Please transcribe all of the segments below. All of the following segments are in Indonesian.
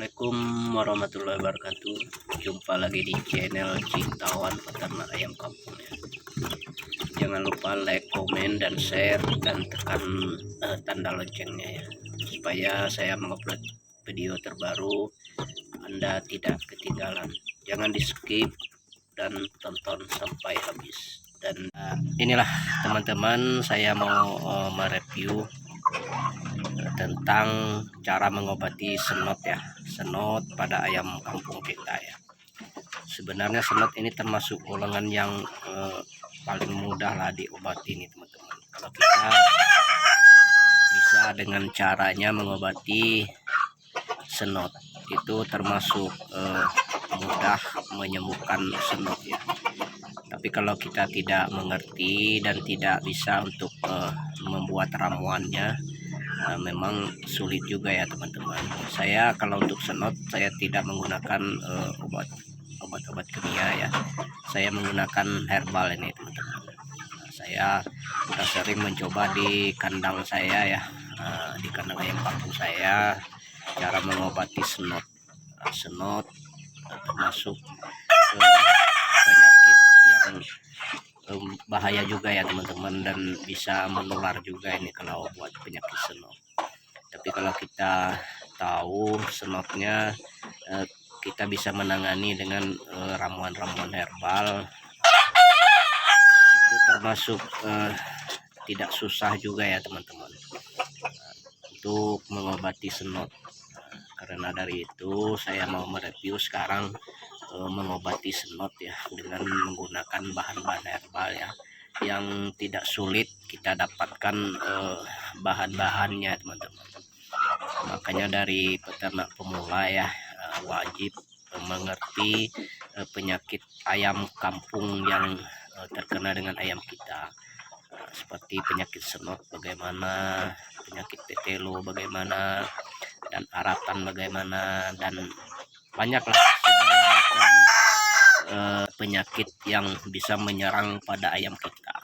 Assalamualaikum warahmatullahi wabarakatuh. Jumpa lagi di channel Cintawan Peternak Ayam Kampung ya. Jangan lupa like, komen, dan share, dan tekan tanda loncengnya ya, supaya saya mengupload video terbaru Anda tidak ketinggalan. Jangan di skip dan tonton sampai habis. Dan inilah teman-teman, saya mau mereview tentang cara mengobati senot ya, senot pada ayam kampung kita ya. Sebenarnya senot ini termasuk golongan yang paling mudah lah diobati nih teman-teman. Kalau kita bisa dengan caranya mengobati senot, itu termasuk mudah menyembuhkan senot ya. Tapi kalau kita tidak mengerti dan tidak bisa untuk membuat ramuannya, memang sulit juga ya teman-teman. Saya kalau untuk senot saya tidak menggunakan obat-obat kimia ya. Saya menggunakan herbal ini teman-teman. Saya sudah sering mencoba di kandang saya ya, di kandang ayam kampung saya, cara mengobati senot. Senot termasuk penyakit yang bahaya juga ya teman-teman, dan bisa menular juga ini kalau buat penyakit senot. Tapi kalau kita tahu senotnya, kita bisa menangani dengan ramuan-ramuan herbal. Itu termasuk tidak susah juga ya teman-teman, untuk mengobati senot. Karena dari itu saya mau mereview sekarang mengobati senot ya, dengan menggunakan bahan-bahan herbal ya, yang tidak sulit kita dapatkan bahan-bahannya teman-teman. Makanya dari peternak pemula ya, wajib mengerti penyakit ayam kampung yang terkena dengan ayam kita, seperti penyakit senot bagaimana, penyakit tetelo bagaimana, dan aratan bagaimana, dan banyaklah segala macam penyakit yang bisa menyerang pada ayam kita.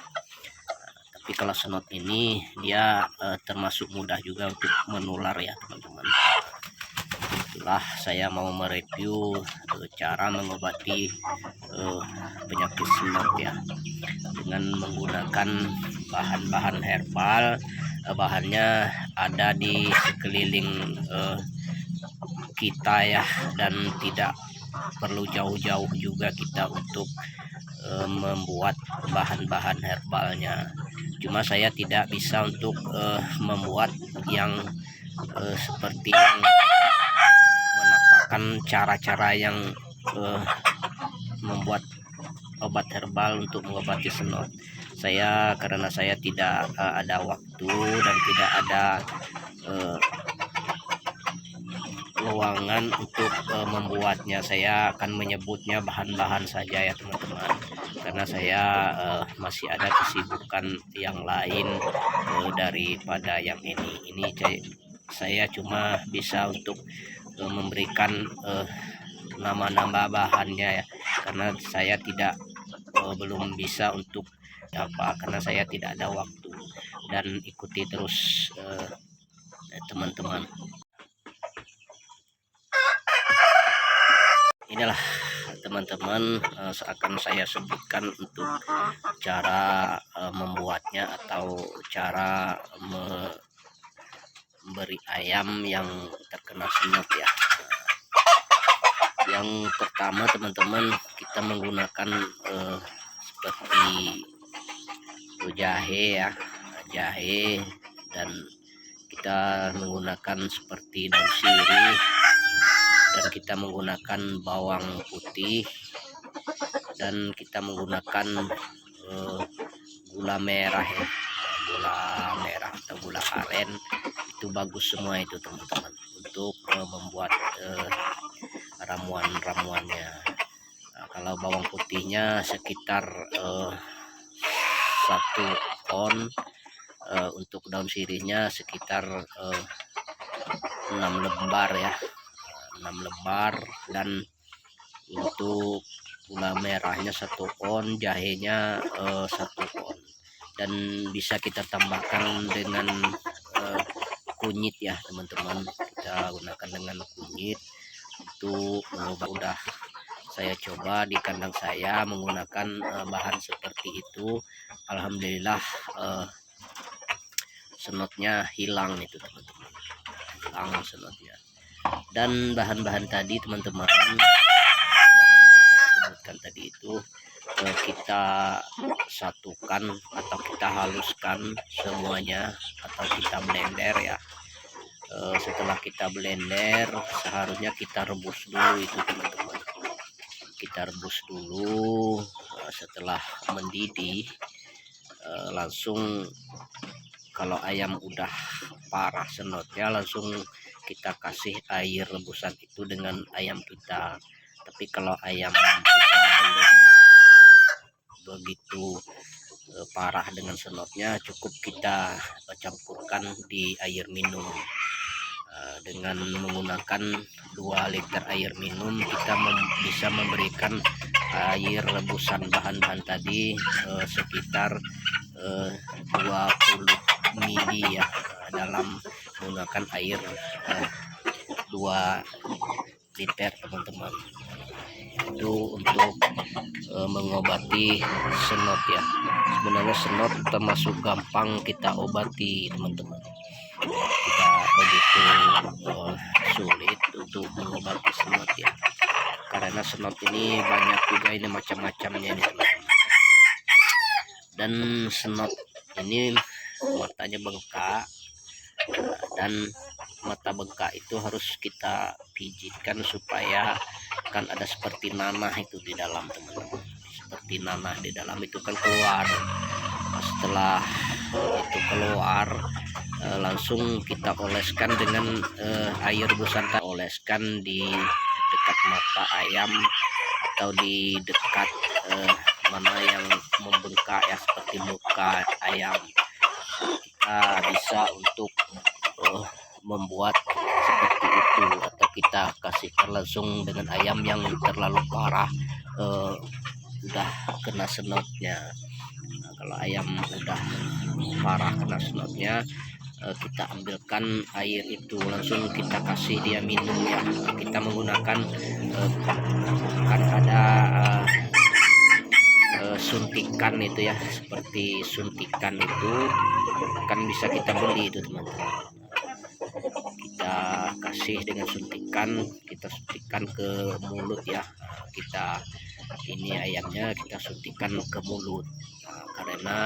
Tapi kalau senot ini dia termasuk mudah juga untuk menular ya teman-teman. Itulah saya mau mereview cara mengobati penyakit senot ya, dengan menggunakan bahan-bahan herbal. Bahannya ada di sekeliling kita ya, dan tidak perlu jauh-jauh juga kita untuk membuat bahan-bahan herbalnya. Cuma saya tidak bisa untuk membuat yang seperti yang menampakkan cara-cara yang membuat obat herbal untuk mengobati senot. Karena saya tidak ada waktu dan tidak ada ruangan untuk membuatnya. Saya akan menyebutnya bahan-bahan saja ya teman-teman, karena saya masih ada kesibukan yang lain daripada yang ini. Saya cuma bisa untuk memberikan nama-nama bahannya ya, karena saya belum bisa untuk karena saya tidak ada waktu. Dan ikuti terus teman-teman. Inilah teman-teman, akan saya sebutkan untuk cara membuatnya atau cara memberi ayam yang terkena senot ya. Yang pertama teman-teman, kita menggunakan seperti jahe ya, jahe, dan kita menggunakan seperti daun sirih, dan kita menggunakan bawang putih, dan kita menggunakan gula merah ya, gula merah atau gula aren. Itu bagus semua itu teman-teman untuk membuat ramuan-ramuannya. Nah, kalau bawang putihnya sekitar 1 on, untuk daun sirihnya sekitar 6 lembar ya, 6 lembar, dan untuk gula merahnya 1 on, jahenya 1 on, dan bisa kita tambahkan dengan kunyit ya teman-teman. Kita gunakan dengan kunyit Itu udah saya coba di kandang saya menggunakan bahan seperti itu. Alhamdulillah senotnya hilang itu teman-teman, hilang senotnya. Dan bahan-bahan tadi teman-teman, bahan yang saya sebutkan tadi itu kita satukan atau kita haluskan semuanya atau kita blender ya. Setelah kita blender seharusnya kita rebus dulu itu teman-teman, kita rebus dulu. Setelah mendidih langsung, kalau ayam udah parah senotnya langsung kita kasih air rebusan itu dengan ayam kita. Tapi kalau ayam kita belum begitu parah dengan senotnya, cukup kita campurkan di air minum. Dengan menggunakan 2 liter air minum kita bisa memberikan air rebusan bahan-bahan tadi sekitar 20 mili ya, dalam menggunakan air 2 liter teman-teman. Itu untuk mengobati senot ya. Sebenarnya senot termasuk gampang kita obati teman-teman, tidak begitu sulit untuk mengobati senot ya, karena senot ini banyak juga ini macam-macamnya ini teman-teman. Dan senot ini matanya bengkak, dan mata bengkak itu harus kita pijitkan supaya kan ada seperti nanah itu di dalam teman-teman, seperti nanah di dalam itu kan keluar. Setelah itu keluar langsung kita oleskan dengan air rebusan, oleskan di dekat mata ayam atau di dekat mana yang membengkak ya, seperti muka ayam. Kita bisa untuk membuat seperti itu, atau kita kasihkan langsung dengan ayam yang terlalu parah udah kena senotnya. Nah, kalau ayam udah parah kena senotnya, kita ambilkan air itu langsung kita kasih dia minum ya. Kita menggunakan kan ada suntikan itu ya, seperti suntikan itu kan bisa kita beli itu teman-teman. Kita kasih dengan suntikan, kita suntikan ke mulut ya. Kita ini ayamnya kita suntikan ke mulut. Nah, karena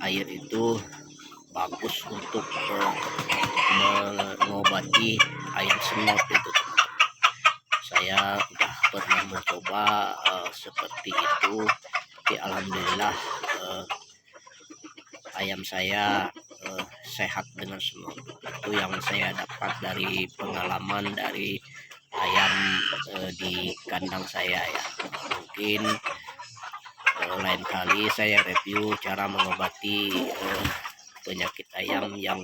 air itu bagus untuk mengobati ayam senot itu. Saya udah pernah mencoba seperti itu, tapi alhamdulillah ayam saya sehat dengan senot. Itu yang saya dapat dari pengalaman dari ayam di kandang saya ya. Mungkin lain kali saya review cara mengobati penyakit ayam yang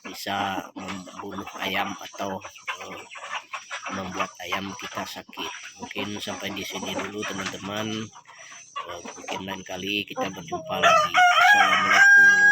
bisa membunuh ayam atau membuat ayam kita sakit. Mungkin sampai di sini dulu teman-teman. Mungkin lain kali kita berjumpa lagi. Assalamualaikum.